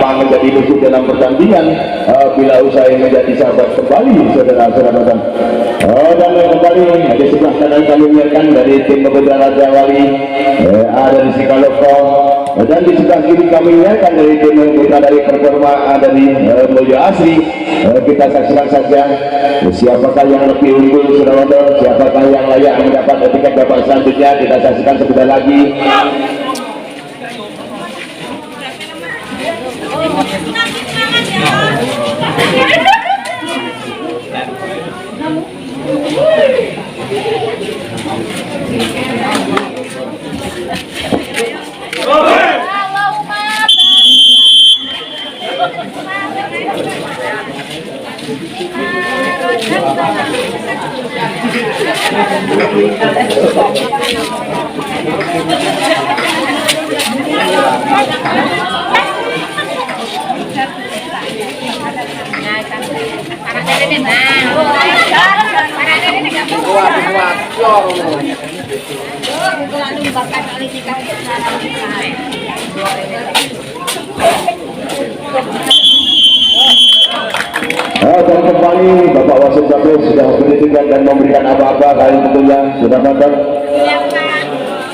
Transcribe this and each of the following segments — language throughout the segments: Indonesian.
lapangan menjadi musuh dalam pertandingan bila usai menjadi sahabat kembali saudara-saudara dan kembali di sebelah kanan kami menyiarkan dari tim Pemuda Raja Wali ada di Sikaloko, dan di sebelah kiri kami menyiarkan dari tim Pemuda dari Performa dari Mulya Asri. Kita saksikan saja siapakah yang lebih unggul saudara-saudara, siapakah yang layak mendapat tiket babak selanjutnya. Kita saksikan sebentar lagi. Dan kembali Bapak Wasit Capres sudah menentukan dan memberikan apa-apa kali tentunya sudah matang.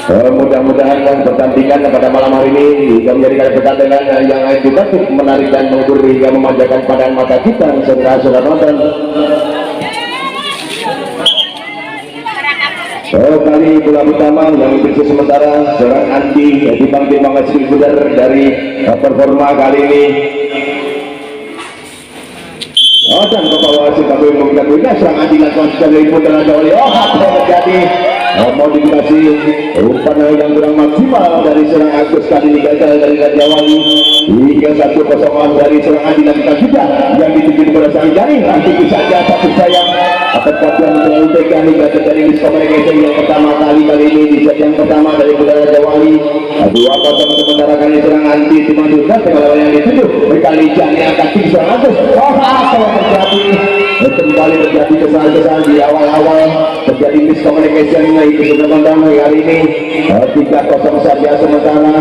Mudah-mudahan pertandingan pada malam hari ini hingga menjadikan pertandingan yang edukatif, menarik dan menghibur hingga memanjakan pandangan mata kita saudara-saudara nonton. Kali bola pertama yang berisi sementara seorang Andi dipanggil Mangasih Budar dari Performa kali ini. Dan Bapak Wasit kami memberikan bola serang Andi lakukan dari Putra Raja Wali. Terjadi modifikasi umpan yang kurang maksimal dari serang Agus kali ini gagal dari Raja Wali hingga 1-0 dari serang Andi lakukan juga yang dituju kepada sang Jani. Nanti saja satu sayang tepat yang menyampaikan hingga terjadi miskomunikasi yang pertama kali ini di set yang pertama dari Putra Raja Wali. 2-0 sementara kali serang Andi dimanfaatkan pengalaman yang dituju berkali Jani akan tinggi serang Agus. Kalau terjadi kembali terjadi kesalahan di awal-awal, terjadi miskomunikasi itu sebenarnya hari ini 3-0 saja sementara.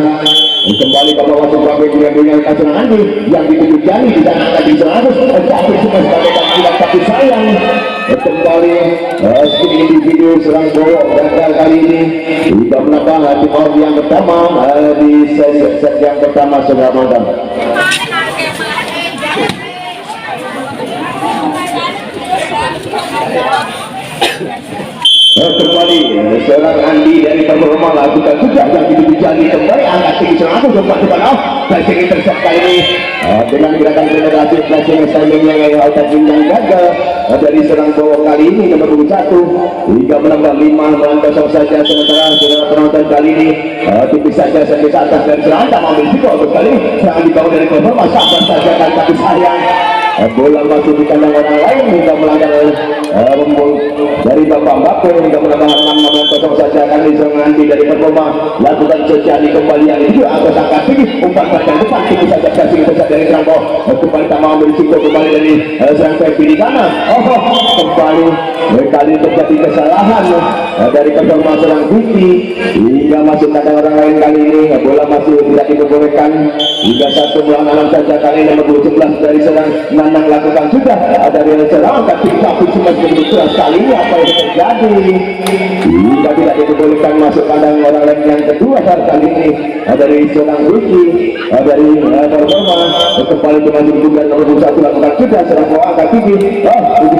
Kembali Bapak Wasit Rapi dengan serang Andi yang dituju Jani di sana akan diserang Agus, tapi cuma sebagai tampilan tapi sayang. Kembali individu serang Bowo gagal kali ini tidak menambah di malam yang pertama di set yang pertama sudah mantap. Kembali seorang Andi dari Performa lakukan juga yang dituju Jani kembali angkat tinggi serang Agus sempat depan flashing intercept kali ini dengan gerakan generasi flashing standing yang altar yang gagal dari serang Bowo kali ini nomor 21 hingga menambah 5-0 saja sementara saudara penonton kali ini tipis saja sampai atas dari serang tak mau berisiko kali ini serangan dibangun dari Performa sabar saja kan tapi sayang bola masuk di kandang orang lain hingga melanggar dari Bapak Mbappe hingga menambah 6-0 saja kali serang Andi dari Performa lakukan Jani kembali yang itu atas angka tinggi umpan bagian depan tinggi saja kasih besar dari serang Bowo kembali tak mau berisiko kembali dari serang Febi di kanan. Kembali kali terjadi kesalahan dari Performa serang Vicky hingga masuk kandang orang lain kali ini bola masih tidak diperbolehkan hingga 1-6 saja kali nomor 17 dari serang Nanang lakukan juga dari serang tapi cuma begitu keras kali ini apa yang terjadi hingga tidak diperbolehkan masuk kandang orang lain yang kedua kali ini dari serang Vicky dari Performa kembali dengan juga nomor 1 lakukan juga serang Bowo angkat tinggi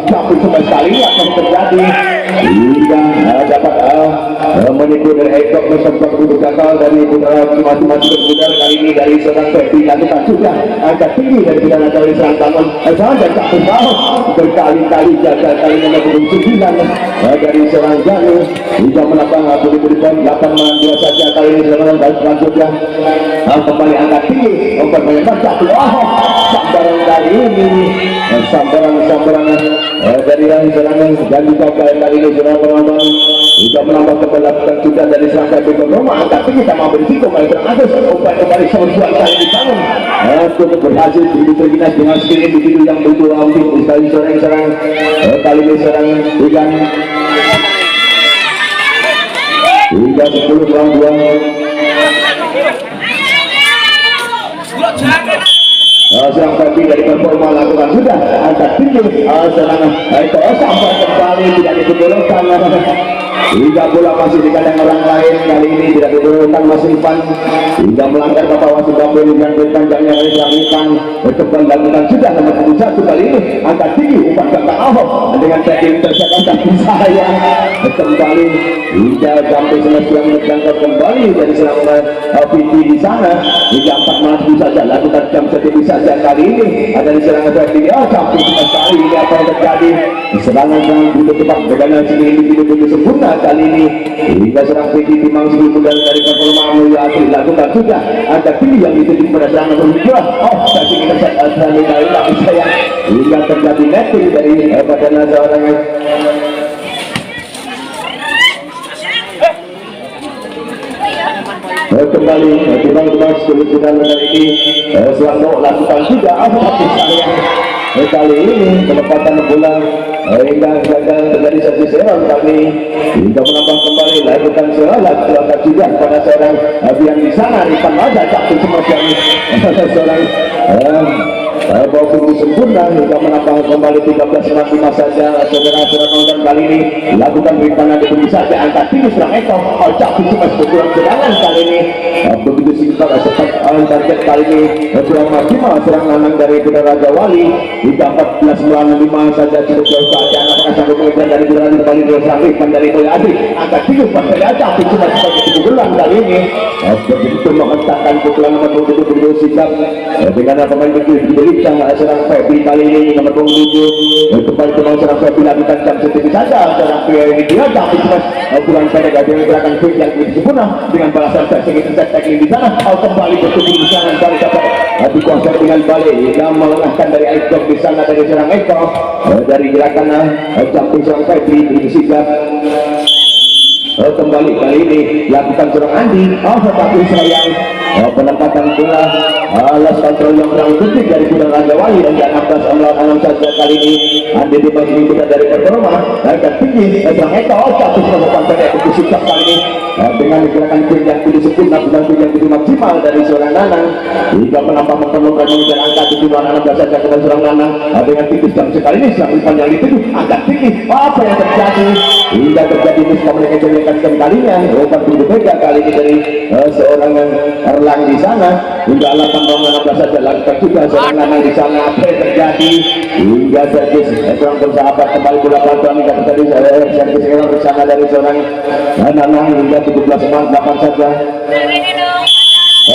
tapi cuma sekali ini apa yang terjadi hingga dapat menipu dari Ekok sempat duduk gagal dari Putra masing-masing Budar kali ini dari serang Febi lakukan juga angkat tinggi dari Budar dari serang Tangan jangan dan tak berbahas berkali-kali gagal kali nomor 9 dari serang Jani hingga menambah beri-berikan 8-2 saja kali ini serang selanjutnya kembali angkat tinggi umpan menembak satu sambaran kali ini sambaran dari yang serangan dan juga kali ini serang penonton juga menambah kebelakangan juga dari serang Febi Performa angkat tinggi sama berisiko kali serang Agus umpan kembali sebuah kali dibangun untuk berhasil diterginas dengan skill individu yang begitu ambil sekali serang kali ini serang Ikan hingga 10-2 serang Febi dari performa lakukan sudah angkat tinggi serangan itu sampai kembali tidak diperbolehkan hingga bola masih di kandang orang lain. Kali ini tidak diperbolehkan Mas Irfan hingga melanggar ke bawah sudah dengan panjangnya dari Irfan berkembang lakukan sudah nomor 1 kali ini angkat tinggi umpan ke Ahok dengan setting tersekan tapi sayang kembali hingga sampai selesai yang terjangkau kembali dari serangan Fiti di sana hingga 4 maju saja lakukan jam setting saja kali ini ada di serangan Fiti sampai sekali ini apa yang terjadi serangan yang begitu cepat dengan sini begitu sempurna kali ini hingga serang Fiti memang sini mudah dari performa Mulia Asri lakukan sudah ada pilih yang dituju pada serangan kedua kasih kita saat dari tapi sayang hingga terjadi netting dari badan seorang kembali timbang-timbang sudah ini selalu lakukan sudah tapi sayang kali ini penempatan bola hingga gagal terjadi satu serang kami hingga menambah kembali lakukan lakukan juga pada seorang yang di sana di Panada tapi semacam seorang bawa punggung sempurna hingga menambah kembali 13-5 saja saudara-saudara nonton kali ini lakukan rintangan di bumi saja angkat tinggi serang Eko tapi cuma sekurang serangan kali ini begitu singkat cepat target kali ini kurang maksimal serang Nanang dari Bunda Raja Wali hingga 14-5 saja cukup jauh saja apakah sanggup mengejar dari Bunda Raja Wali dari sang Rifan dari Mulia Asri angkat tinggi pada tapi cuma sebagai keunggulan kali ini begitu menghentakkan pukulan nomor 7 begitu sikap dengan pemain begitu serang Febi kali ini nomor 7 kembali ke serang Febi lakukan jam setting saja serang Febi ini dia tapi cuma kurang pendek dengan gerakan Febi yang begitu sempurna dengan balasan teknik di sana kembali bertubuh di sana kali dapat dikuasai dengan balik yang melengahkan dari Eko di sana dari serang Eko dari gerakan jumping serang Febi begitu sikap kembali kali ini lakukan serang Andi tetapi sayang penempatan bola alas kontrol yang kurang putih dari Bunda Raja Wali dan 16 saja kali ini Andi dibagi kita dari performa agak tinggi serang Eko tapi merupakan pendek untuk sikap kali ini dengan gerakan pin yang tidak sempurna dan pin yang tidak maksimal dari seorang Nanang hingga menambah memperlukan mengejar angka 16 saja kepada seorang Nanang dengan tipis jam sekali ini serang Irfan yang dituju agak tinggi apa yang terjadi hingga terjadi miskomunikasi yang kalinya umpan berbeda kali ini dari seorang yang Erlang di sana hingga 18 saja lakukan juga seorang Nanang di sana apa yang terjadi hingga servis seorang bersahabat kembali bola pelan-pelan hingga terjadi servis seorang di sana dari seorang Nanang hingga 17-8 saja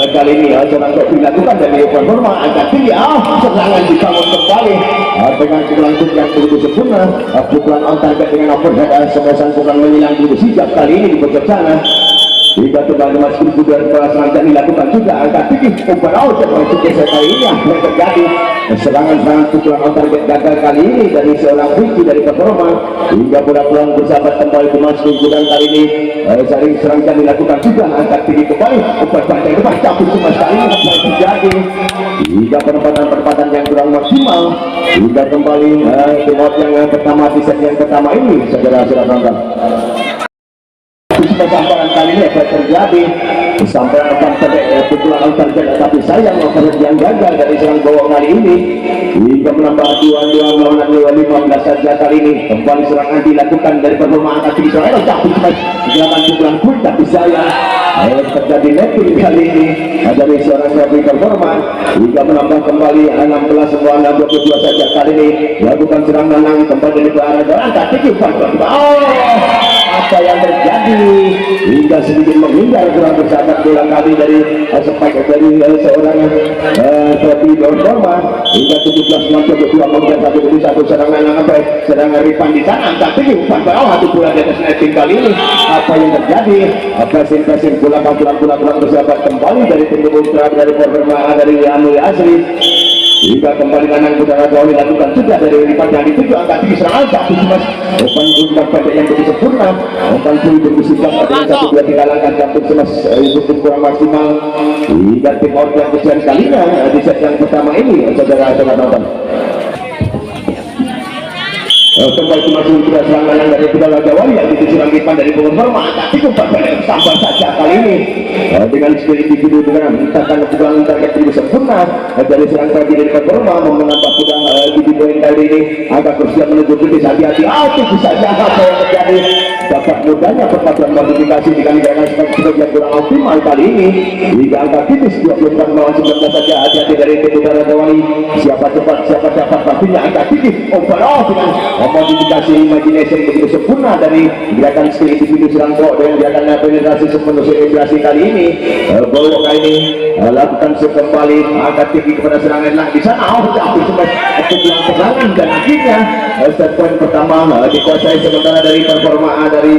kali ini seorang Kopi dilakukan dari performa agak tinggi serangan dibangun kembali dengan kelanjut yang begitu sempurna pukulan on target dengan overhead semesan pukulan menyilang begitu sigap kali ini di pojok sana hingga teman-teman seribu dan selanjutnya dilakukan juga angkat tinggi umpan out dan masuknya sekali ini yang terjadi serangan-serangan pukulan on target gagal kali ini dari seorang Vicky dari performa hingga bola peluang bersahabat kembali dimasuki dan kali ini saling serangkan dilakukan juga angkat tinggi kembali umpan panjang depan tapi cuma sekali ini apa yang terjadi hingga penempatan yang kurang maksimal hingga kembali timot yang pertama di set yang pertama ini saudara-saudara nonton sampai kali ini apa terjadi sampai depan pendek pukulan target tapi sayang overhead yang gagal dari serang bawah kali ini hingga menambah 2-2 melawan 15 saja kali ini kembali serangan dilakukan dari performa angkat tinggi Israel tapi cuma gerakan pukulan pun tapi sayang terjadi netting kali ini dari seorang Febi performa hingga menambah kembali 16-22 saja kali ini lakukan serang Nanang kembali dari arah angkat tinggi apa yang terjadi hingga sedikit menghindar kurang bersahabat bola kali dari spike dari seorang Febi performa hingga 17-22 kemudian satu serangan sampai serangan Rifan di sana angkat tinggi umpan bawah satu bola di atas netting kali ini apa yang terjadi passing bola bersahabat kembali dari tim ultra dari performa dari Mulia Asri hingga kembali Nanang Bunda Raja Wali lakukan juga dari Rifan yang dituju angkat tinggi serangan tapi cuma umpan pendek yang begitu sempurna umpan begitu sikap dengan 1-2 tinggalankan jatuh semas itu kurang maksimal hingga tim out yang kesekian kalinya di set yang pertama ini saudara-saudara nonton kembali masuk sudah serangan dari Budal Raja Wali yang diserang Irfan dari Purwoma, tapi kembali sampai saja kali ini dengan skill individu dengan menciptakan pukulan target yang sempurna dari serang tadi dari Purwoma menambah pukulan di poin kali ini agak bersiap menuju kritis. Hati-hati, itu saja apa yang terjadi dapat mudahnya perpaduan modifikasi dengan gerakan seperti yang kurang optimal kali ini hingga angka kritis 24 melawan 19 saja. Hati-hati dari tim Budal Raja Wali, siapa cepat siapa dapat pastinya angka kritis overall dengan modifikasi imagination begitu sempurna dari gerakan skill individu serang kok dengan gerakan penetrasi sepenuh selebrasi kali ini. Bawa kali ini lakukan kembali angkat tinggi kepada serangan lah di sana. Tapi sempat pukulan serangan dan akhirnya set point pertama dikuasai sementara dari performa dari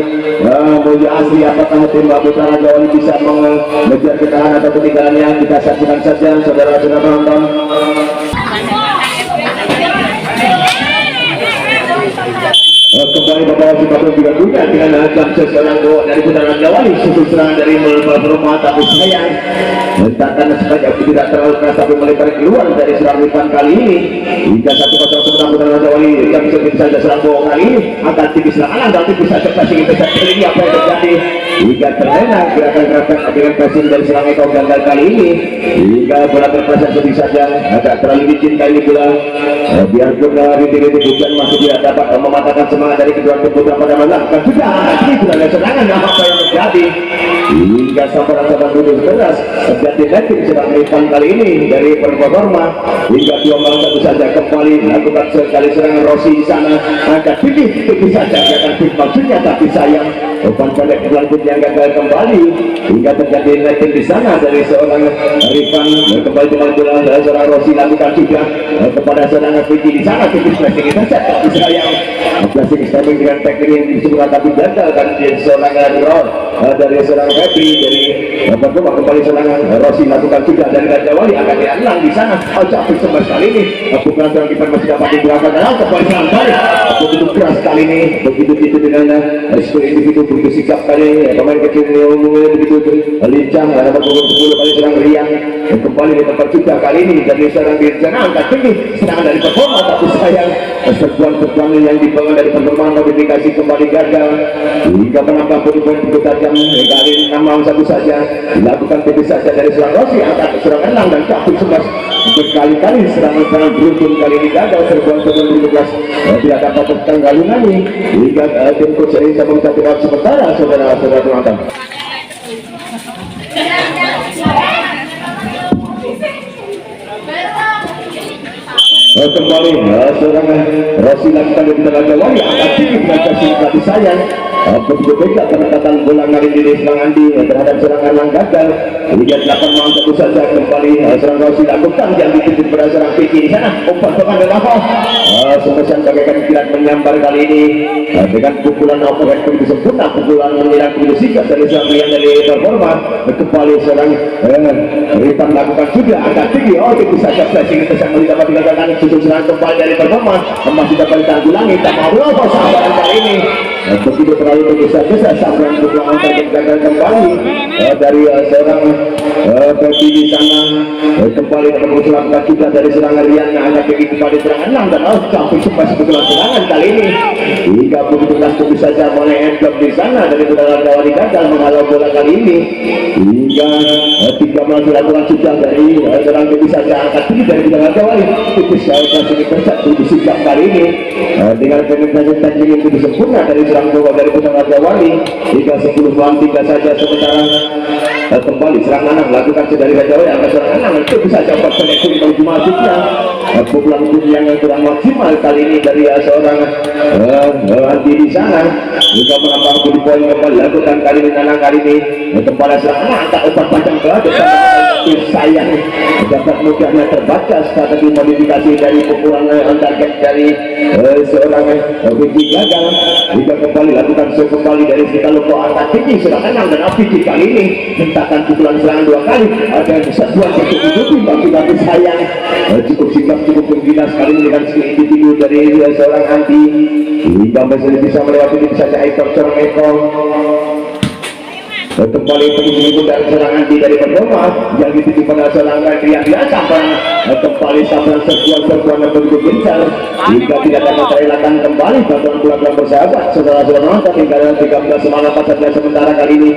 Mulya Asri. Apakah tim Putra Raja Wali bisa mengejar ketahanan atau ketinggalannya? Kita saksikan saja saudara-saudara penonton. Kembali membawa Singapura juga punya dengan jam seseorang dari Putra Raja Wali susul serangan dari Melpurwoma, tapi sayang hentakan sebanyak tidak terlalu keras tapi melebar keluar dari serang Irfan kali ini hingga 1-0 sementara Putra Raja Wali yang bisa saja serang bohong kali ini akan tipis serangan dan tipis saja passing investasi ini. Apa yang terjadi hingga terlena gerakan-gerakan dengan passing dari serang Eko gagal kali ini hingga bola terpleset sedih saja agak terlalu licin kali ini bola. Biarpun rintik-rintik hujan masih tidak dapat mematahkan semangat dari kedua tim Putra pada melakukan sudah ini sudah ada serangan. Apa yang terjadi hingga sampai rasa duduk keras terjadi netting serang Irfan kali ini dari Purwoma hingga 2-1 saja. Kembali melakukan sekali serangan Rossi di sana angkat tinggi tipis saja akan fit maksudnya, tapi sayang umpan pendek berlanjut yang gagal kembali hingga terjadi netting di sana dari seorang Irfan. Kembali dengan bola seorang Rossi lakukan juga kepada seorang Vicky di sana tipis flashing intercept, tapi sayang flashing standing dengan teknik yang disebut tapi gagal kan dari seorang Ron dari seorang Happy dari Purwoma. Kembali serangan Rossi lakukan juga dari Raja Wali akan dialang di sana. Tapi sempat kali ini bukan seorang kiper masih dapat digerakkan dalam kembali serangan balik begitu keras kali ini begitu dengan skill individu begitu sikap kali pemain kecil begitu lincah ada pukul 10 kali serang Rian kembali di tempat juga kali ini dari serang di sana angkat tinggi serangan dari Purwoma, tapi sayang serbuan yang dibangun dari Purwoma modifikasi kembali gagal hingga menambah poin begitu tajam kali ini 6-1 saja dilakukan tipis saja dari serang Rossi angkat serang Enang dan capek sebelas berkali-kali serangan beruntun kali ini gagal. Serbuan begitu keras tidak dapat tertanggalungi hingga tim coach ini bisa satu sementara saudara-saudara penonton. Kembali serangan Rossi lakukan di Raja Wali angkat tinggi dengan kasih sayang begitu beda pendekatan bola kali ini serang Andi terhadap serangan yang gagal hingga 8-1 saja. Kembali serang Rossi lakukan yang dititip pada serang Vicky di sana umpan ke bawah Semesan bagaikan kilat menyambar kali ini dengan pukulan overhead begitu sempurna, pukulan menyerang begitu sigap dari serang Rian dari Purwoma. Kembali serang Irfan lakukan juga angkat tinggi itu saja flashing itu sangat dapat dilakukan susul serangan kembali dari Purwoma masih dapat ditanggulangi tak mau sabaran kali ini begitu terlalu besar sampai pukulan gagal kembali dari seorang Febi di sana. Kembali dapat melakukan juga dari serangan Rian angkat tinggi kembali serangan Enam dan sampai sempat pukulan serangan kali ini hingga begitu tentu saja mulai endlock di sana dari Putra Raja Wali gagal menghalau bola kali ini hingga 3 dilakukan sudah dari seorang Febi saja angkat tinggi dari Putra Raja Wali tipis kasih terjatuh di sikap kali ini dengan penetrasi teknik yang begitu sempurna dari serang bola dari Putra Raja Wali hingga 10-3 saja. Sementara kembali serang Anang lakukan dari Raja Wali angkat serang Anang itu bisa cepat koneksi menuju masuknya pukulan yang kurang maksimal kali ini dari seorang Andi di sana juga menambah poin kembali lakukan kali ini Anang kali ini kembali serang angkat umpan panjang ke depan sayang dapat mudahnya terbaca strategi modifikasi dari pukulan target dari seorang Vicky gagal hingga kembali lakukan kembali dari Sikaloko angkat tinggi serang Enang dan Vicky kali ini hentakan pukulan serangan 2 kali ada kesatuan untuk hidupi tapi sayang cukup sikap cukup pengginas kali ini dengan skill individu dari seorang Andi hingga masih bisa melewati bisa ekor seorang ekor. Kembali begitu dari serangan Andi dari Purwoma yang dititip pada serangan Rian biasa kembali sampai serbuan yang begitu gencar hingga tidak dapat terelakkan diadakan kembali bantuan pulang bersahabat saudara-saudara nonton hingga 13 semangat saja sementara kali ini.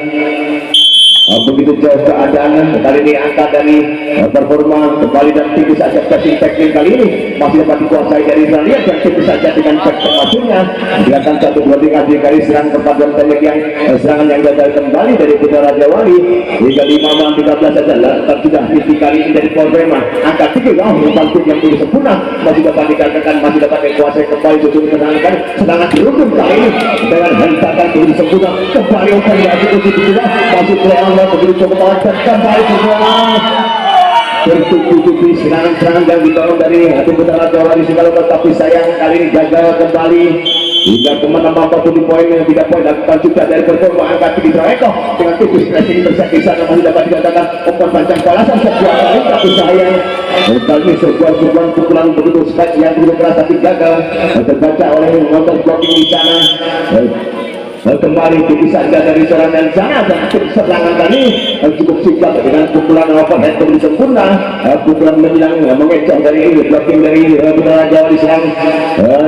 Begitu jauh keadaan kali ini angka dari performa kembali dan tipis saja passing teknik kali ini masih dapat dikuasai dari Israel dan tipis saja dengan back termasuknya dilakukan 1-2 kali serang perpaduan teknik yang serangan yang gagal kembali dari Putra Raja Wali hingga 5-13 saja lantar sudah titik kali ini dari performa angka 3 umpan yang belum sempurna masih dapat dikatakan masih dapat dikuasai kembali sesuai menangkan serangan beruntun kali ini dengan hentakan belum sempurna kembali umpan yang kedua masih Leon begitu coba kembali semua bertubi-tubi serangan-serangan yang dibangun dari hati Putra Raja Wali segala tapi sayang kali ini gagal kembali hingga kemana-mana 40 poin yang tidak poin lakukan juga dari performa angka tinggi Eko dengan tipis pressing bersama sana masih dapat dikatakan umpan panjang balasan sebuah kali tapi sayang kali ini sebuah pukulan begitu sekali yang begitu keras tapi gagal terbaca oleh nonton blocking di sana. Kembali tipis saja dari serangan sana dan serangan kali cukup sigap dengan pukulan overhead yang sempurna pukulan menjelang mengecoh dari blocking dari Putra Raja Wali serang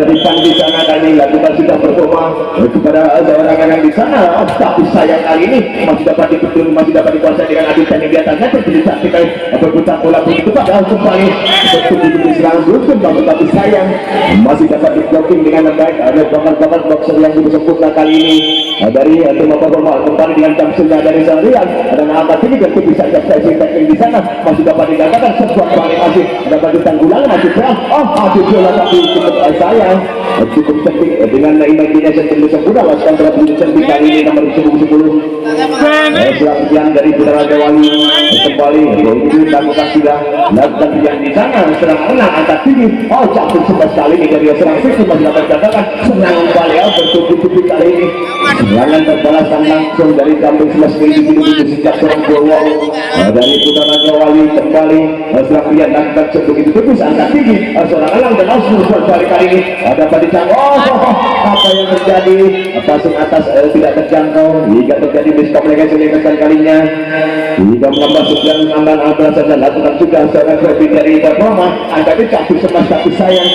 depan di sana kali lakukan sudah performa kepada seorang yang di sana tapi sayang kali ini masih dapat dikutul masih dapat dikuasai dengan adisan yang di atasnya terpilih kita berputar bola begitu padahal kembali betul-betul serang beruntun tapi sayang masih dapat di blocking dengan baik ada bakar-bakar boxer yang begitu sempurna kali ini dari tema performa kembali dengan jamsurnya dari Sandrian dan angka tinggi dan tipis saja sesi teknik di sana masih dapat dikatakan sebuah balik masih dapat ditanggulangi masih berat masih bola tapi cukup sayang cukup cantik dengan imagination yang sempurna waskan berarti cantik kali ini nomor 10 selanjutnya dari Putra Raja Wali kembali ini lakukan sudah lakukan yang di sana serang menang angka tinggi jatuh sebab kali ini dari serang sisi masih dapat dikatakan serangan balik bertubi-tubi kali ini serangan terbalasan langsung dari kambing sebelah kiri di sejak seorang Bowo dari Putra Raja Wali kembali serang dia lakukan sebegitu tipis angka tinggi seorang elang dan langsung berbalik kali ini dapat dijangkau apa yang terjadi passing atas tidak terjangkau hingga terjadi miskomunikasi yang kesan kalinya hingga menambah 9-16 saja lakukan juga seorang lebih dari performa angka ini jatuh semas tapi sayang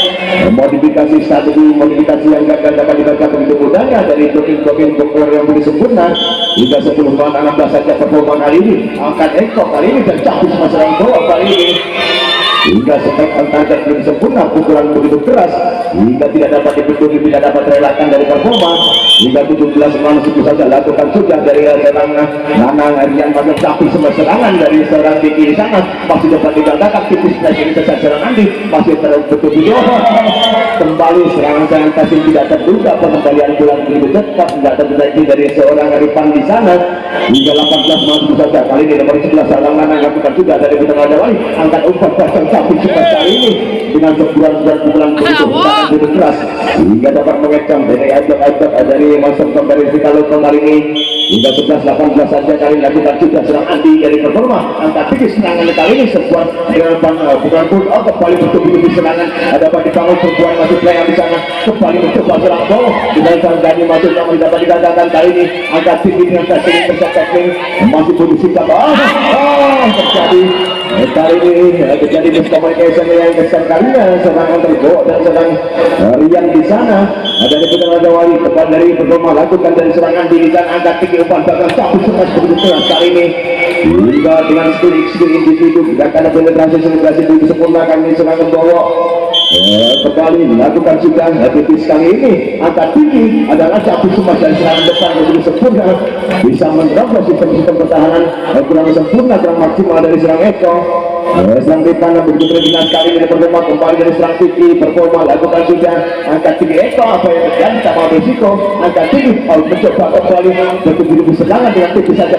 modifikasi strategi modifikasi yang gagal dapat dibaca begitu mudahnya dari blocking yang boleh sempurna hingga 10-16 saja performa kali ini angkat Eko kali ini dan jatuh semas serang bawah kali ini hingga spek target belum sempurna pukulan begitu keras hingga tidak dapat dibentuk tidak dapat terelakkan dari performa hingga 17 masuk saja lakukan sudah dari serang Nanang Aryan masuk tapi semua serangan dari seorang di kiri sana masih dapat dikatakan tipis ini kesal serangan di masih terbentuk di kembali serangan-serangan kasih tidak terduga pengembalian pulang begitu cepat tidak terjadi dari seorang Arifan di sana hingga 18 masuk saja kali ini nomor 11 seorang Nanang lakukan sudah dari Putra Raja Wali angkat umpan tapi cepat kali ini dengan sebulan pukulan begitu keras hingga dapat mengecam dari ajak dari masuk dari Vitalo kali ini hingga 11-18 saja kali lakukan juga serang Andi dari performa angka tinggi serangan kali ini sebuah dengan pukulan pull out kembali betul-betul di serangan dapat dibangun sebuah masuk player di sana kembali mencoba serang bawah di dalam Dani masuk yang dapat dikatakan kali ini angka tinggi dengan testing bersekting masih butuh sikap terjadi kali ini terjadi miskomunikasi yang kesan kalinya serangan terbawa dan serang Rian di sana dari Putra Raja Wali kembali dari performa lakukan dari serangan di sana angka tinggi umpan bakal cabut semas begitu keras kali ini hingga dengan skill individu tidak ada penetrasi begitu sempurna kami serangan bawa kembali lakukan sudah tipis kali ini angka tinggi adalah cabut semas dan serangan depan begitu sempurna bisa menerobos sistem pertahanan kurang sempurna kurang maksimal dari serang Eko serang depan begitu berdinas kali ini performa kembali dari serang tinggi performa lakukan sudah angka tinggi Eko apa yang terjadi sama berisiko angka tinggi mencoba kembali begitu serangan dengan tipis saja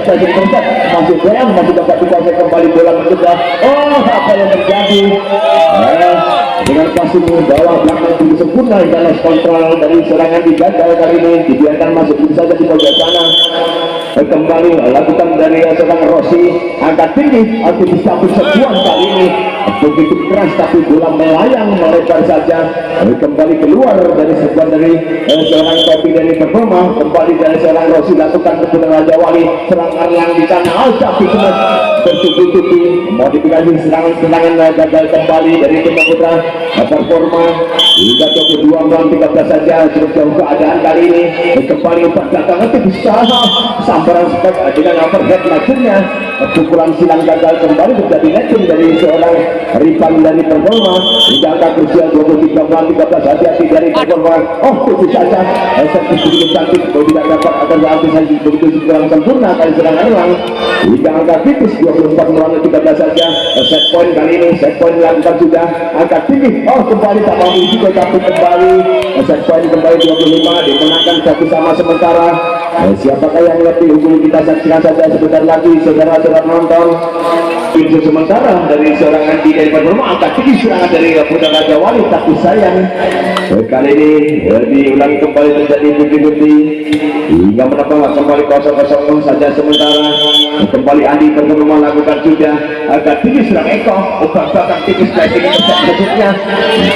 masih goyang masih dapat dikuasai kembali bola mencoba apa yang terjadi dengan passing bawah belakang begitu sempurna hingga lost kontrol dari serangan digagal kali ini dibiarkan masuk begitu saja di pojok sana kembali lakukan dari seorang Rossi angkat tinggi aktivis cabut sebuah kali ini begitu keras tapi bola melayang melebar saja kembali keluar dari sebuah dari seorang kopi dari performa kembali dari seorang Rossi lakukan ke Putra Raja Wali serang Arlang di sana tapi bertubi-tubi modifikasi serangan gagal kembali dari tim Putra performa hingga ke kedua melang 13 saja sejauh keadaan kali ini kembali umpan belakang bisa sambaran spek dengan overhead maksudnya pukulan silang gagal kembali terjadi netting dari seorang Rifan dari performa hingga angka krusial 23 melang 13 hati-hati dari performa itu saja begitu cantik tidak dapat akan diantisipasi begitu kurang sempurna kali serangan ulang hingga angka kritis 24 melang 13 saja set point kali ini set point dilakukan sudah angka tinggi kembali tak mau risiko tapi kembali set point kembali 25 dimenangkan satu sama sementara siapakah yang lebih unggul kita saksikan saja sebentar lagi saudara-saudara nonton pintu sementara dari seorang Andi dari performa angka tinggi serangan dari Putra Raja Wali tapi sayang kali ini diulang kembali terjadi bukti-bukti hingga menambah kembali 0-0 saja sementara kembali Andi performa lakukan sudah agak tinggi serang Eko ubah belakang tipis flashing maksudnya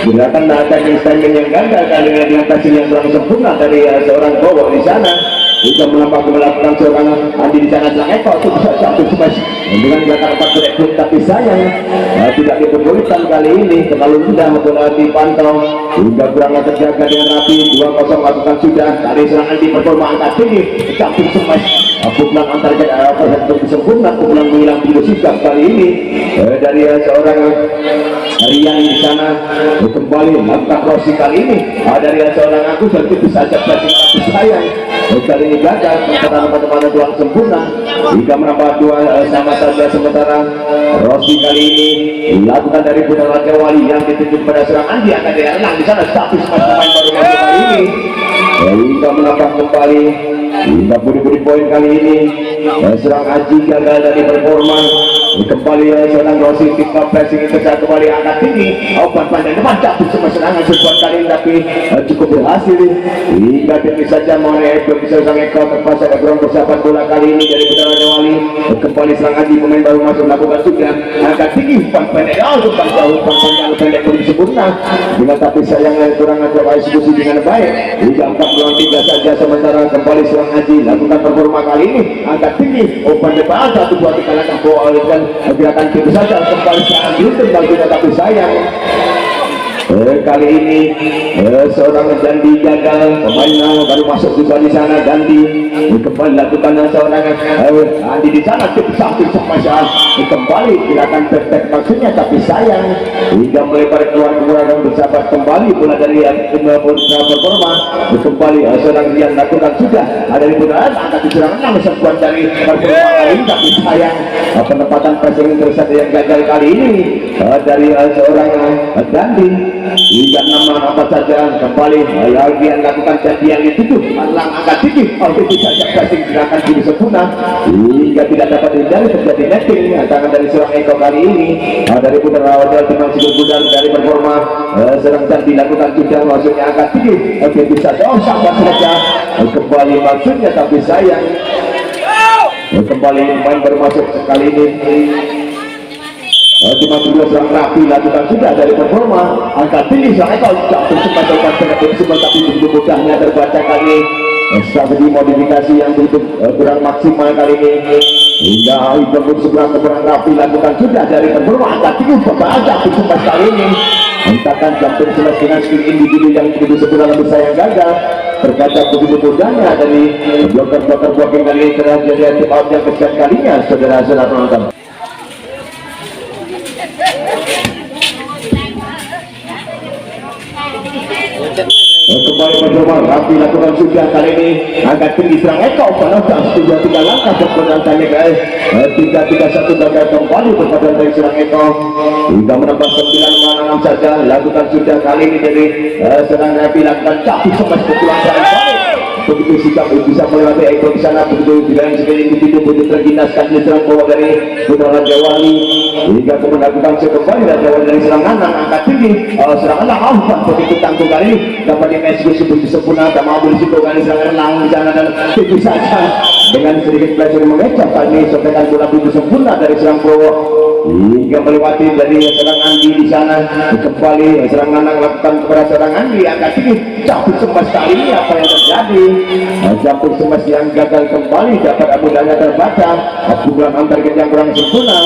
gerakan attacking statement yang gagal kali ini dengan hasil yang kurang sempurna dari seorang Bowo di sana hingga melakukan seorang Andi di sana serang Eko itu bisa satu smash dengan gerakan 4 direkrut tapi sayang tidak diperbolehkan kali ini terlalu mudah bola dipantau hingga kurang terjaga dengan rapi 2-0 lakukan sudah dari serang Andi performa angkat tinggi campur smash pukulan antar untuk sempurna pukulan menghilang begitu sikap kali ini dari seorang Rian di sana kembali melakukan crossing kali ini dari seorang Agus dan itu saja flashing tapi sayang kali ini gagal teman-teman tuang sempurna hingga menambah 2 sama saja sementara Rossi kali ini dilakukan dari Putra Raja Wali yang ditunjuk pada serang Andi akan direnang di sana status pemain baru masuk kali ini hingga menambah kembali hingga budi poin kali ini serang Aji gagal dari performa kembali seorang Rossi pick up pressing kejar kembali angkat tinggi obat pandai depan cabut semua serangan sebuah kali ini tapi cukup berhasil hingga demi saja Mone bisa sang Eko terpaksa ada kurang persiapan bola kali ini dari Putra Raja Wali kembali serang Aji pemain baru masuk melakukan sudah angkat tinggi umpan pendek umpan jauh umpan panjang pendek pun sempurna dengan tapi sayang kurang ada eksekusi dengan baik hingga 4-3 saja sementara kembali serang Aji lakukan performa kali ini angkat tinggi umpan depan 1-2 dikalahkan bola dan gerakan itu saja kembali sangat beruntung baginya tapi sayang kali ini seorang Dandi gagal pemain baru masuk juga di sana Dandi kembali lakukan seorang Andi di sana satu masalah kembali gerakan perfect maksudnya tapi sayang hingga melebar keluar dan bersahabat kembali bola dari performa kembali seorang Rian lakukan sudah ada di putaran angkat diserang serbuan dari performa kali ini tapi sayang penempatan passing tersebut yang gagal kali ini dari seorang Dandi hingga 6 saja kembali lagi yang lakukan jadian itu malang angkat tinggi itu saja passing gerakan diri sempurna hingga tidak dapat dihindari terjadi netting tangan dari serang Eko kali ini dari Putra Raja Timang Sigurgudar dari performa serang dan dilakukan sudah maksudnya angkat tinggi bisa sampai saja kembali maksudnya tapi sayang kembali main baru masuk sekali ini cuma dua serang rapi lakukan sudah dari performa angkat tinggi serang Eko jatuh sempat tapi begitu mudahnya terbaca kali strategi modifikasi yang begitu kurang maksimal kali ini hingga Ibrahim sebelah kurang rapi lakukan sudah dari performa angkat tinggi jatuh sempat kali ini hentakan jumping smash dengan skill individu yang begitu sempurna lebih sayang gagal terbaca begitu mudahnya dari bloker blocking kali ini terjadi tip out yang kesekian kalinya saudara-saudara penonton. Kembali performa rapi lakukan sudah kali ini angkat tinggi serang Eko penonton 3 langkah berpenantannya guys 3-1 gagal kembali berpadan dari serang Eko hingga menambah 9-6 saja lakukan sudah kali ini dari serang rapi lakukan cabut sempat pukulan serang balik begitu sikap bisa melewati Eko di sana begitu dengan sekali individu begitu terginaskan di serang bawah dari Putra Raja Wali hingga kemudian lakukan sekembali Raja Wali dari serang Anang angkat tinggi serang Anang begitu tanggung kali ini dapat eksekusi begitu sempurna tak mau berisiko kali serangan Anang di sana dan begitu saja dengan sedikit pleasure mengecap kali ini sotekan bola begitu sempurna dari serang Bowo hingga melewati dari serang Andi di sana kembali serang Anang lakukan kepada serang Andi angkat tinggi cabut sembas kali ini apa yang terjadi campur semas yang gagal kembali dapat mudahnya terbaca pukulan antar yang kurang sempurna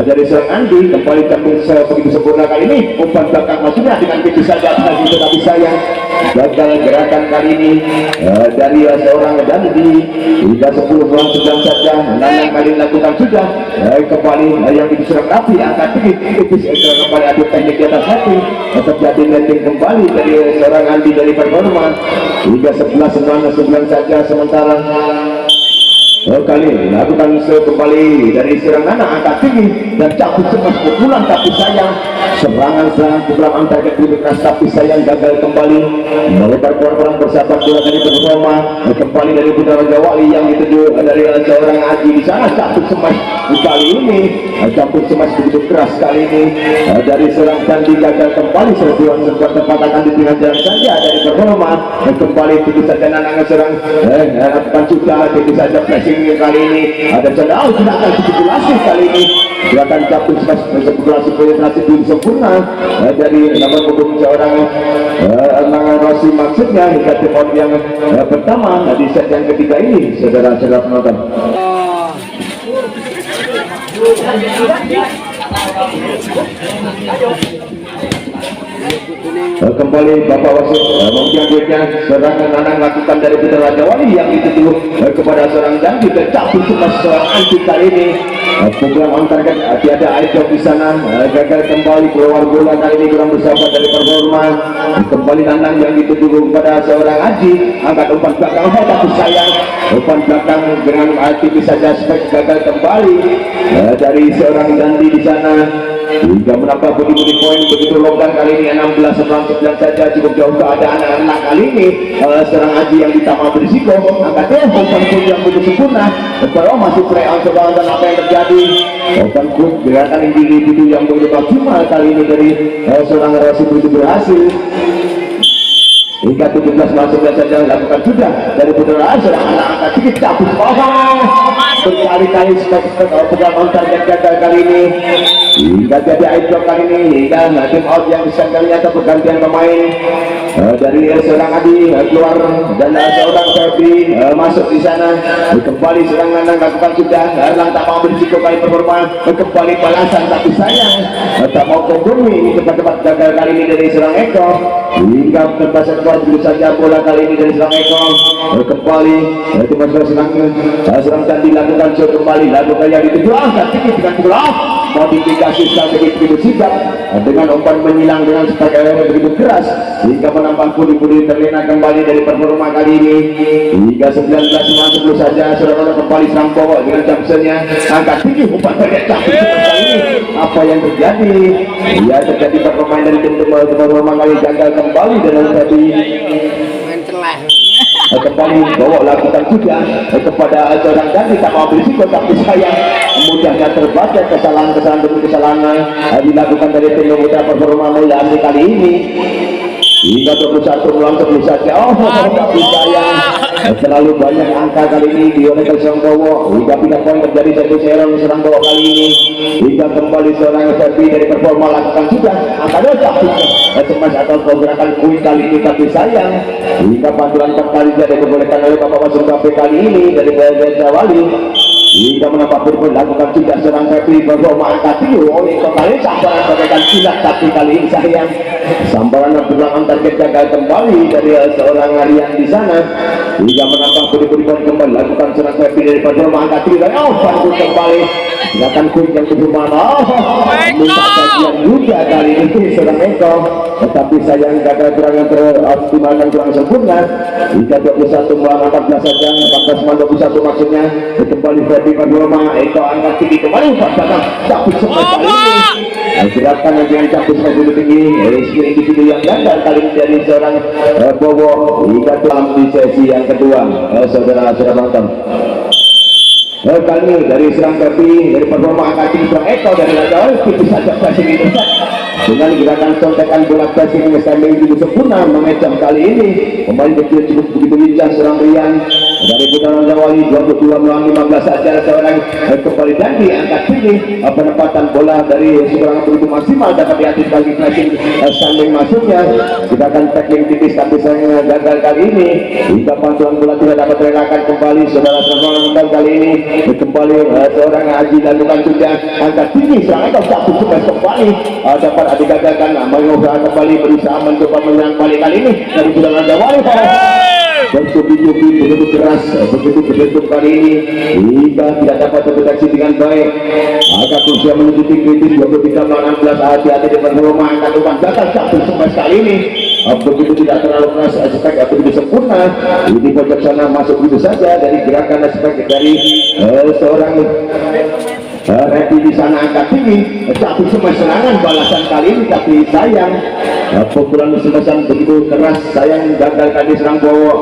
dari serang Andi kembali campur begitu sempurna kali ini umpan belakang maksudnya dengan sayang gagal gerakan kali ini dari seorang Dandi. Hingga 10 bola sedang saja Nanang kali lakukan sudah kembali yang diserang Nafi angkat tinggi tipis kembali adu teknik di atas hati terjadi netting kembali dari seorang Andi dari performa. Hingga 11-9 saja sementara kali lakukan kembali dari serangan angkat tinggi dan cabut cemas pukulan, tapi sayang serangan pukulan target lebih keras, tapi sayang gagal kembali melebar kurang bersahabat bola dari performa kembali dari Bunda Raja Wali yang dituju dari seorang Aji di sana. Cabut cemas kali ini, cabut cemas begitu keras kali ini dari serang Dandi gagal kembali. Serbuan tempat akan di tengah jalan saja dari performa kembali begitu saja Nanang serang lakukan sudah begitu saja flashing kali ini ada cendal tidak akan spekulasi kali ini gerakan cabut spekulasi penetrasi belum sempurna dari nomor punggung seorang Nangan Rossi maksudnya hingga timur yang pertama di set yang ketiga ini saudara-saudara penonton. Kembali Bapak Wasit mempunyai duitnya serangan Nanang lakukan dari Bunda Raja Wali yang dituju kepada seorang Dandi dan cabut cemas seorang Anti kali ini pukulan on target tiada air di sana gagal kembali keluar bola kali ini kurang bersahabat dari performa. Kembali Nanang yang dituju kepada seorang Aji angkat umpan belakang tapi sayang umpan belakang dengan tipis saja gagal kembali dari seorang Dandi di sana. Hingga menambah budi-budi poin begitu longgar kali ini 16-9 saja cukup jauh keadaan anak kali ini serang Aji yang ditambah berisiko angkatnya umpan pun yang begitu sempurna kalau masih play on coba dan apa yang terjadi umpan pun gerakan individu yang begitu maksimal kali ini dari seorang Rossi begitu berhasil. Hingga 17 masuk saja lakukan sudah dari Putra serang anak angkat sedikit cabut bawah berkali-kali pegang on target gagal kali ini hingga jadi aiblock kali ini hingga tim out yang disangkanya atau pergantian pemain dari seorang Adi keluar dan seorang Febri masuk di sana kembali serang Nanang lakukan sudah Erlang tak mau berisiko kali performa kembali balasan tapi sayang tak mau kompromi ini cepat-cepat gagal kali ini dari serang Eko hingga terpaksa begitu saja bola kali ini dari serang Eko kembali tim serang Dandi lakukan show kembali lakukan yang dituju angkat tinggi dengan bola modifikasi strategi begitu sigap dengan umpan menyilang dengan sebagai begitu keras hingga menambah pudi-pudi terlena kembali dari performa kali ini hingga 19 masuk saja saudara kembali serang bawah dengan Jamsonnya angkat tinggi umpan pendek cabut seperti ini apa yang terjadi ya terjadi performa dari tim performa kali gagal kembali dengan tadi kembali bawa lakukan juga kepada seorang Dandi tak mau berisiko tapi sayang mudahnya terbaca kesalahan demi kesalahan dilakukan dari tim muda performa Mulyani kali ini hingga 21 langsung saja tapi sayang terlalu banyak angka kali ini di oleh Serang Bowo hingga pindah poin terjadi satu serang Serang Bowo kali ini hingga kembali seorang Serbi dari performa lakukan sudah angka cemas atau pergerakan kui kali ini tapi sayang hingga pantulan kembali jadi diperbolehkan oleh Bapak Wasit KP kali ini dari Bunda Wali hingga menambah pun lakukan sudah serang Febri performa angka tinggi oleh kembali sambaran bagaikan silat tapi kali ini sayang sambaran belakang target gagal kembali dari seorang Arian di sana hingga menambah pudi-pudi kembali lakukan serang Febri dari performa angka tinggi dan bantu kembali gerakan quick yang bermana minta bagian juga kali ini serang Eko tetapi sayang gagal kurang teroptimalkan kurang sempurna hingga 21 melawan 14 saja 14-21 maksudnya kembali Febri performa Eko angkat tinggi kembali pasang cabut seperti ini gerakan yang cabut seperti tinggi individu yang gagal kali ini dari seorang Bowo hingga dalam di sesi yang kedua saudara-saudara nonton kali ini dari serang Febri dari performa angkat tinggi serang Eko dari Raja tipis saja flashing intercept dengan gerakan contekan bola flashing standing itu sempurna mengecam kali ini pemain kecil cukup begitu lincah serang Rian dari putaran Zawali 22 melawan 15 saja seorang kembali dan diangkat tinggi penempatan bola dari seorang begitu maksimal dapat diantisipasi flashing standing masuknya. Kita akan tackling tipis tapi sayang gagal kali ini hingga pantulan bola tidak dapat terelakkan kembali saudara serangan kali ini kembali seorang Haji lakukan sudah angkat tinggi serangan satu sudah kembali dapat digagalkan mengobrol kembali berusaha mencoba menyerang balik kali ini dari putaran Zawali bertubi-tubi begitu keras begitu berbentuk kali ini hingga tidak dapat terdeteksi dengan baik. Agak berusaha menuju kritis 23 melawan 16 hati-hati di depan rumah angkat umpan gagal satu sempat kali ini begitu tidak terlalu keras aspek begitu sempurna ini pojok sana masuk begitu saja dari gerakan aspek dari seorang Repi di sana angkat tinggi tapi semua serangan balasan kali ini tapi sayang pukulan semesan begitu keras sayang gagal tadi serang bawa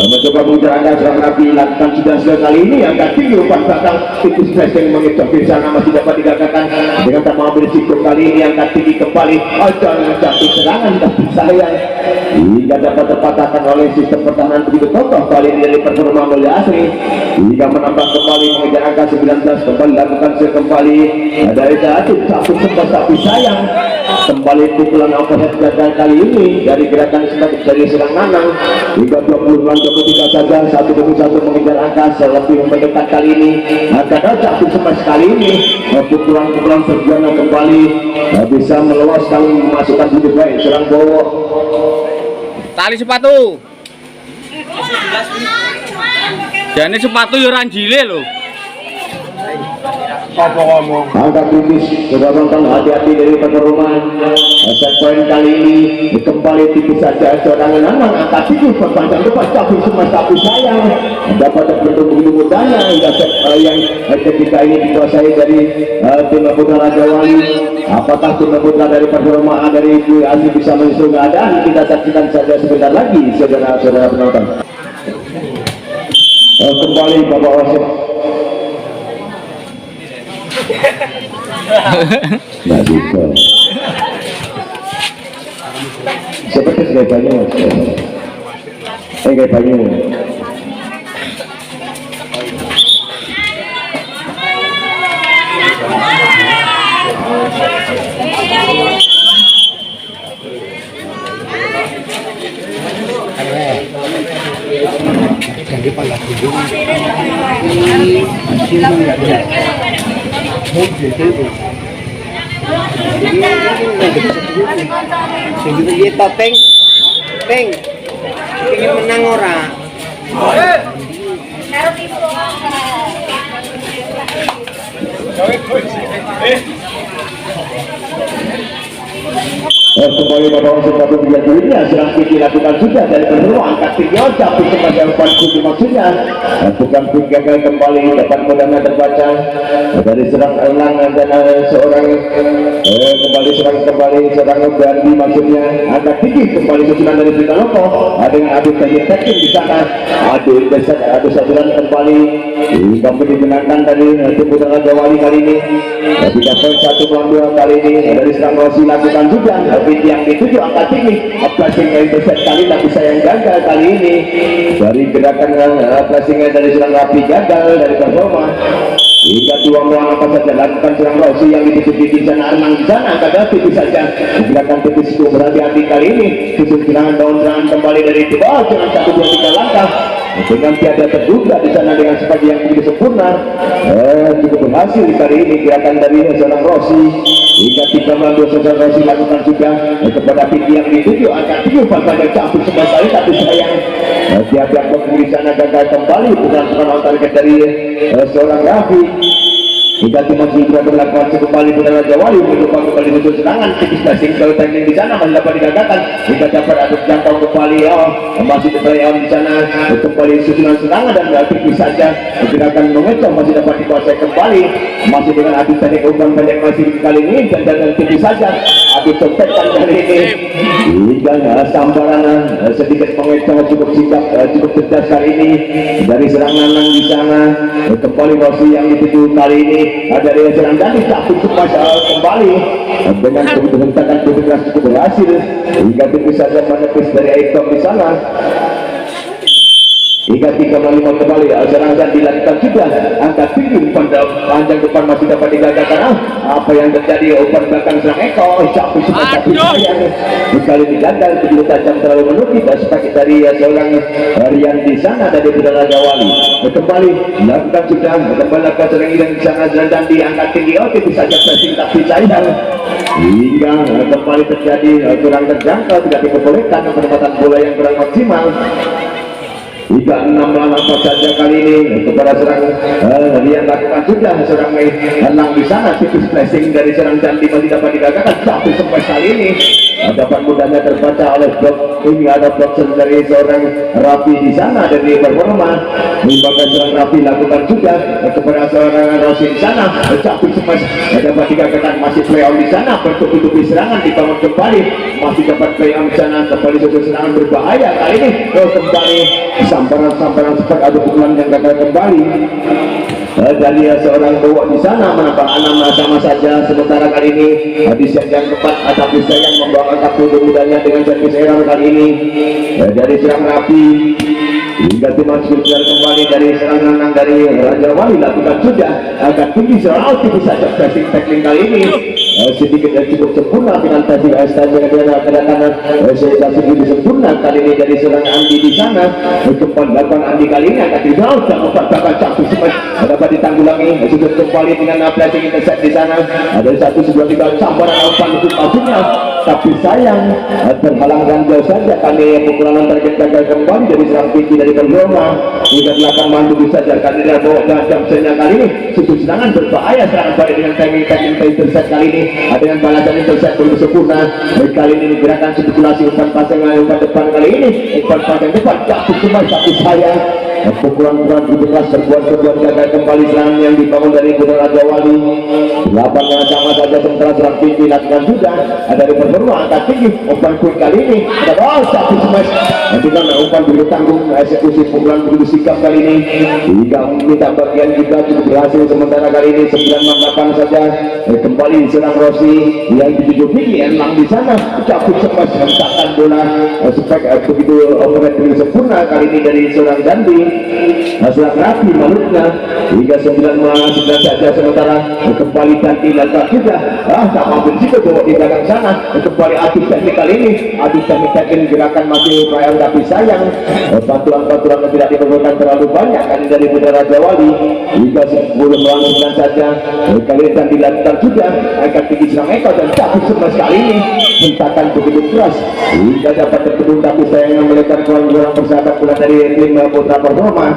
mencoba mengejar anda serang Repi lakukan sudah sekali ini angkat tinggi umpan belakang tikus flashing mengejar di sana masih dapat digagalkan dengan tak mau berisiko kali ini angkat tinggi kembali jangan jatuh serangan tapi sayang hingga dapat terpatahkan oleh sistem pertahanan begitu kokoh kali ini dari performa Mulia Asri hingga menambah kembali mengejar angka 19 kembali lakukan sekembali dari jatuh satu sempat tapi sayang kembali pukulan overhead gagal kali ini dari gerakan sebagai dari serang Nanang hingga 20 melawan 23 saja satu demi satu mengejar angka lebih mendekat kali ini karena jatuh sempat kali ini pukulan serjana kembali bisa meloloskan memasukkan lebih baik serang Bowo tali sepatu jadi sepatu ya ranjile loh angkat tipis sudah nonton hati-hati dari peneruman set point kali ini kembali tipis saja seorang Nanang angkat tinggi perpanjang depan tapi semua tapi sayang dapat terbentuk begitu mudahnya hingga set yang ketika ini dikuasai dari tim Putra Zawali. Apakah tim Putra dari peneruman dari Ibu Asli bisa menyusul keadaan kita saksikan saja sebentar lagi saudara-saudara penonton. Kembali Bapak Wasit nggak bisa seperti gayanya gayanya jadi pada segitu peng ingin menang orang kembali pada wasit satu tiga dunia serang tinggi lakukan sudah dari peneruan angkat tinggi tapi kepada umpan kunci maksudnya bukan pun gagal kembali dapat mudahnya terbaca dari serang Erlang dan seorang kembali serang Berdi maksudnya angkat tinggi kembali susunan dari Pitalopo dengan Adus tadi tackling di sana Adus sajuran kembali hingga dimenangkan dari tim Putra Zawali kali ini 3 poin 1 melawan 2 kali ini dari serang Rossi lakukan juga yang dituju angkat tinggi flashing intercept kali tapi sayang gagal kali ini dari gerakan flashingnya dari serang Rapi gagal dari performa hingga 2 melawan apa saja lakukan serang Rossi yang dituju di sana Arman di sana angkat tipis saja gerakan tipis itu berhati-hati kali ini susun serangan daun serangan kembali dari itu dengan 1, 2, 3 langkah dengan tiada terduga di sana dengan sebagai yang begitu sempurna cukup berhasil kali ini gerakan dari seorang Rossi hingga 3 melawan 2 seorang Rossi lakukan juga kepada Piti yang dituju angkat tinggi pada campur semua kali tapi sayang tiap yang di sana gagal kembali bukan target dari seorang Rafi hingga tim masih berlakukan kembali Putra Zawali mencoba kembali muncul serangan tipis passing kalau teknik di sana masih dapat digagalkan hingga dapat ada jangkau kembali masih terlalu di sana kembali susunan serangan dan tipis saja gerakan mengecoh masih dapat dikuasai kembali masih dengan Adit teknik umpan pendek masih kali ini dan tipis saja Adit contekkan kali ini hingga sambaran sedikit mengecoh cukup sikap cukup cerdas kali ini dari serangan di sana kembali Rossi yang dituju kali ini dari serang Dani tapi cepat kembali dengan begitu hentakan keras cukup berhasil hingga tipis saja menepis dari Aikom di sana hingga 3-5 kembali serangan dilakukan juga angkat tinggi pada panjang depan masih dapat digagalkan. Apa yang terjadi umpan belakang serang Eko capai seperti sayang kali ini gagal begitu tajam terlalu menukik sebagai dari seorang Rian di sana dari Budara Gawali kembali lakukan sudah kembali lakukan serang ini di sana dan diangkat tinggi bisa saja pressing tapi sayang hingga kembali terjadi kurang terjangkau tidak diperbolehkan penempatan bola yang kurang maksimal. 3-6 apa saja kali ini kepada serang dia lakukan sudah serang menang di sana tipis pressing dari serang Candi masih dapat digagalkan tapi sampai kali ini dapat mudahnya terbaca oleh blok ini ada blok dari seorang Rafi di sana dari Performa mengembangkan serang Rafi lakukan juga kepada seorang Rosi di sana tapi sampai dapat digagalkan masih play on di sana bertubi-tubi serangan dibangun kembali masih dapat play on di sana kembali suatu serangan berbahaya kali ini kembali samparan cepat ada pukulan yang gagal kembali dari seorang bawa di sana menambah 6 sama saja sementara kali ini di set yang keempat tapi sayang membawa kartu mudahnya dengan servis error kali ini dari serang Rafi hingga dimasukin kembali dari serangan dari Raja Wali lakukan sudah agak tinggi serang tipis saja pressing tackling kali ini sedikit dan cukup sempurna dengan tadi kedatangan sensasi lebih sempurna kali ini dari seorang Andi di sana kembali lakukan Andi kali ini akan dijauh dan empat bakal cakup dapat ditanggulangi sudah kembali dengan pressing intercept di sana ada 1-2-3 sambaran umpan untuk maksudnya tapi sayang terhalangkan jauh saja kali pukulan target gagal kembali dari serang Vicky dari Performa hingga belakang mandu saja kali ini bawa jam kali ini sudut serangan berbahaya serangan balik dengan timing intercept kali ini dengan balasan intercept untuk sempurna kali ini gerakan spekulasi umpan pasangan umpan depan kali ini umpan pasangan depan jatuh kembali tapi sayang pukulan-pukulan keras serbuan-serbuan gagal kembali serangan yang dibangun dari Budara Wali 8 sama saja sementara serang Vicky lakukan juga dari Performa angkat tinggi umpan quick kali ini ada satu smash dengan umpan begitu tanggung eksekusi pukulan begitu sikap kali ini hingga minta bagian juga cukup berhasil sementara kali ini 9-8 saja kembali serang Rossi yang dituju Vicky Enlang di sana cabut smash hentakan bola spek begitu overhead begitu sempurna kali ini dari seorang Dandi serang Rafi Malukna hingga 9 saja sementara kembali Dandi lakukan juga tak mampu juga bawa di belakang sana kembali adu teknik kali ini adu teknik gerakan masih perayaan tapi sayang bantuan-bantuan tidak diperlukan terlalu banyak kali dari Budara Wali hingga 10-9 saja kali ini dan dilakukan juga akan tinggi serang Eko dan cabut semua sekali ini hentakan begitu keras hingga dapat terpedung tapi sayang melekat kurang persahabat bola dari tim Putra Performa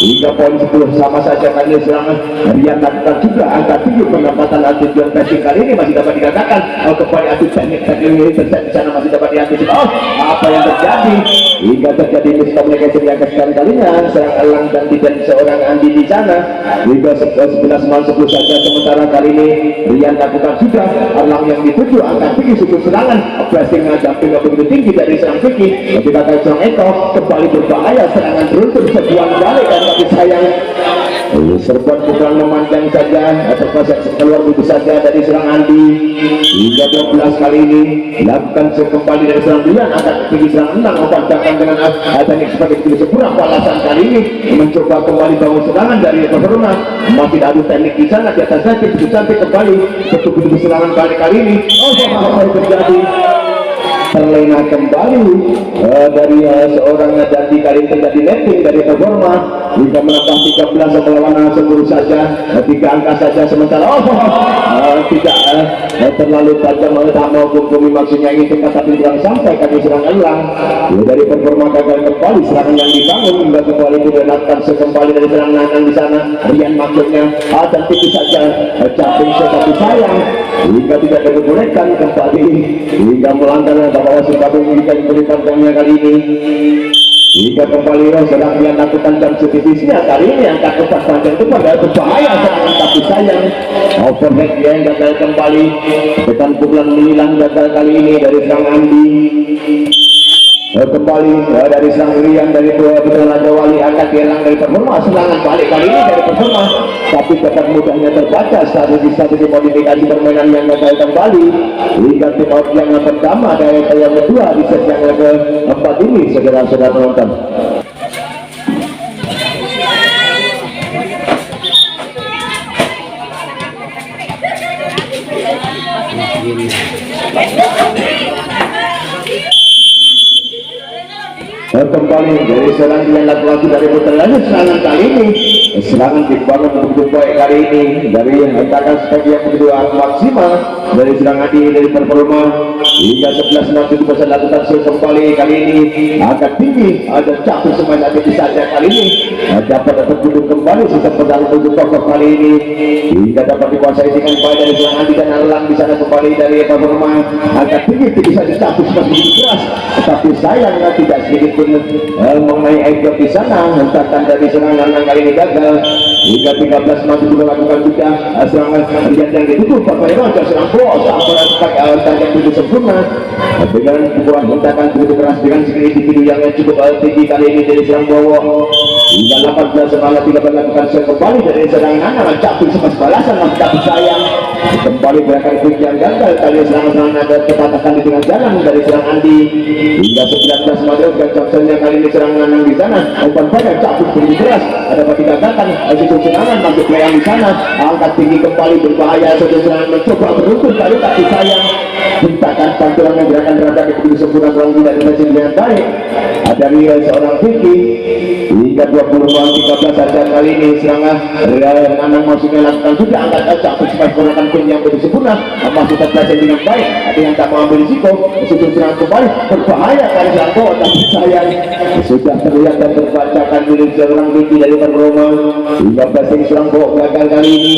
hingga poin 10 sama saja kali serangan Rian lakukan juga angka tinggi pendapatan tujuan passing kali ini masih dapat dikatakan kembali adu teknik ini terjadi di sana masih dapat diantisipasi apa yang terjadi hingga terjadi miscommunication yang kesekian kalinya serang Elang dan tidak seorang Andi di sana hingga 11-10 saja sementara kali ini Rian lakukan juga Elang yang dituju angka tinggi sudut serangan pressing jumping begitu tinggi dari serang Vicky dikatakan serang Eko kembali berbahaya serangan beruntun sebuah balik dan tapi sayang serbuan pukulan memanjang saja terpaksa keluar begitu saja dari serang Andi hingga 12 kali ini dilakukan kembali dari serang Rian akan tinggi serang Enang mempanjangkan dengan teknik sebagai begitu sempurna balasan kali ini mencoba kembali bangun serangan dari Performa masih adu teknik di sana di atas sakit begitu cantik kembali betul-betul serangan kali ini apa terjadi terlena kembali dari seorang Dandi kali ini terjadi netting dari Performa hingga menambah 13 melawan 10 saja 3 angka saja sementara tidak terlalu tajam tak mau kumpuli maksudnya ini tapi kurang sampai kami serang Elang dari Performa gagal kembali serangan yang dibangun hingga kembali dilakukan sekembali dari serang Nanang di sana Rian maksudnya dan tipis saja caping tetapi sayang hingga tidak diperbolehkan kembali hingga melanggar bahwa sebabnya diberikan poinnya kali ini hingga kembali sedang dia lakukan jam setipisnya kali ini angkat kepas panjang itu pada berbahaya serangan tapi sayang overhead dia yang gagal kembali dengan pukulan menilang gagal kali ini dari serang Andi kembali dari serang Rian dari Budara Wali akan dihilang dari Performa serangan balik kali ini dari Performa tapi dapat mudahnya terbaca strategi modifikasi permainan yang gagal kembali hingga tim out yang pertama dari yang kedua di set yang keempat ini saudara-saudara penonton. Kembali dari serangan yang lagi dari putar lagi serangan kali ini, serangan dibangun begitu baik kali ini dari hentakan step yang begitu maksimal dari serangan dari performa hingga 11 masih bisa lakukan kembali kali ini agak tinggi, ada jatuh semuanya di saja kali ini dapat duduk kembali sisa pedang untuk kokoh kali ini hingga dapat dikuasai dengan baik dari serangan dan Arlan di sana kembali dari performa agak tinggi bisa dijatuh begitu keras, tetapi sayang tidak sedikit pun mengenai Ego di sana hentakan dari serangan kali ini gagal hingga 13 masih juga lakukan juga serangan yang ditutup permainan serang bos sampai begitu sempurna dengan pukulan hentakan begitu keras dengan segala individu yang cukup tinggi kali ini dari serang bawa hingga 18 semangat tidak melakukan kembali dari serangan anak jatuh sepas balasan tapi sayang kembali gerakan quick yang gagal kali serangan ada terpatahkan di tengah jalan dari serang Andi hingga 19 Madrid dan Johnson kali ini serangan di sana umpan banyak jatuh begitu keras ada dikatakan situ serangan masuk playang di sana angkat tinggi kembali berbahaya serangan mencoba beruntun kali tapi sayang hentakan pantulan yang gerakan terhadap itu sempurna kurang tidak dikasih dengan baik dari seorang Vicky hingga 20-13 saja kali ini serangan Nanang maksudnya lakukan juga angkat jatuh supaya menggunakan pin yang begitu sempurna masih terpleset dengan baik ada yang tak mengambil risiko situ serangan kembali berbahaya kali Santo tapi sayang sudah terlihat dan terbacakan milik seorang Vicky dari Roma hingga passing serang gagal kali ini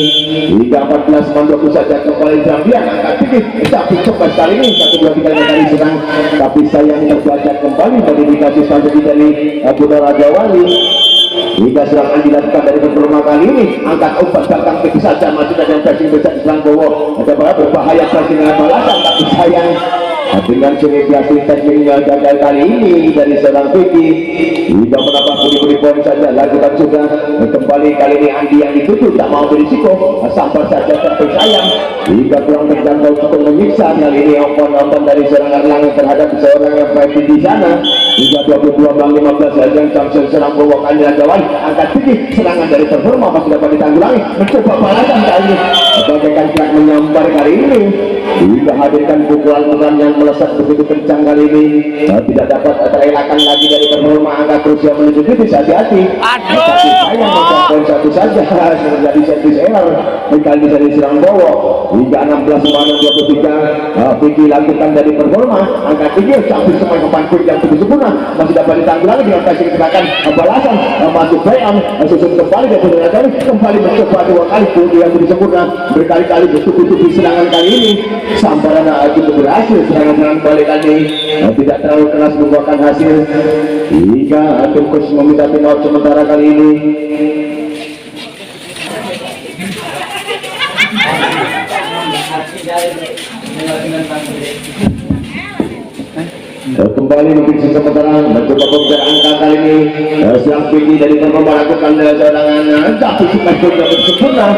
hingga 14 mandok saja kembali Zambian angkat tinggi tapi cepat kali ini 1-2-3 kali serang tapi sayang terbaca kembali modifikasi strategi dari Putra Raja Wali hingga serangan dilakukan dari performa kali ini angkat umpan belakang ke saja masih ada passing besar serang bawa ada berbahaya passing dengan balasan tapi sayang dengan selebrasi tekniknya gagal kali ini dari seorang Vicky tidak menambah beri poin saja lakukan sudah kembali kali ini Andi yang ditutup tak mau berisiko sampah saja tapi sayang hingga kurang terjangkau cukup menyiksa kali ini umpan dari seorang Erlang terhadap seorang yang baik di sana hingga 22-15 saja Samson serang bawa kali Rajawan angkat tinggi serangan dari performa masih dapat ditanggulangi mencoba balasan kali ini bagaikan gerak menyambar kali ini hingga hadirkan pukulan yang melesat begitu kencang kali ini tidak dapat terelakkan lagi dari performa angka terus yang menuju kritis hati-hati tapi sayang poin satu saja terjadi service error kali dari serang bawa hingga 16-23 Vicky lakukan dari performa angka tinggi sampai semua kepankur yang begitu sempurna masih dapat ditanggulangi dengan passing gerakan balasan masuk bayam susun kembali dan kembali mencoba dua kali yang begitu sempurna berkali-kali bertubi-tubi serangan kali ini sambaran cukup berhasil serangan balik kali tidak terlalu keras membuahkan hasil hingga tim coach meminta tim out sementara kali ini kembali mungkin sementara mencoba mengejar angka kali ini siang Vicky dari performa lakukan serangan jatuh supaya yang sempurna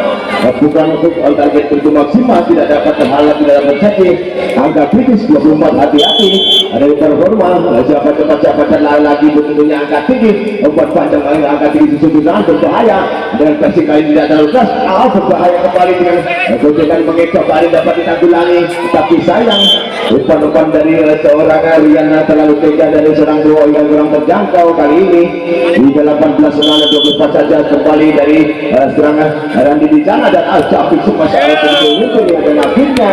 bukan untuk target tentu maksimal tidak dapat terhalang tidak dapat terjadi angka kritis 24 hati-hati dari performa siapa cepat siapa lagi tentunya angka tinggi membuat panjang angka tinggi sesungguhnya berbahaya dengan versi kali tidak terlalu keras berbahaya kembali dengan gojekan mengecoh kali dapat ditanggulangi tapi sayang umpan-umpan dari seorang Riana terlalu tega dari serang dua yang kurang terjangkau kali ini di 18-24 saja kembali dari serangan Randi di sana dan Al-Jafi semua saat itu dan akhirnya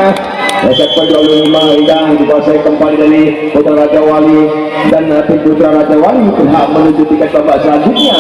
sektor 25 yang dikuasai kembali dari Putra Raja Wali dan tim Putra Raja Wali berhak menuju tiket babak selanjutnya.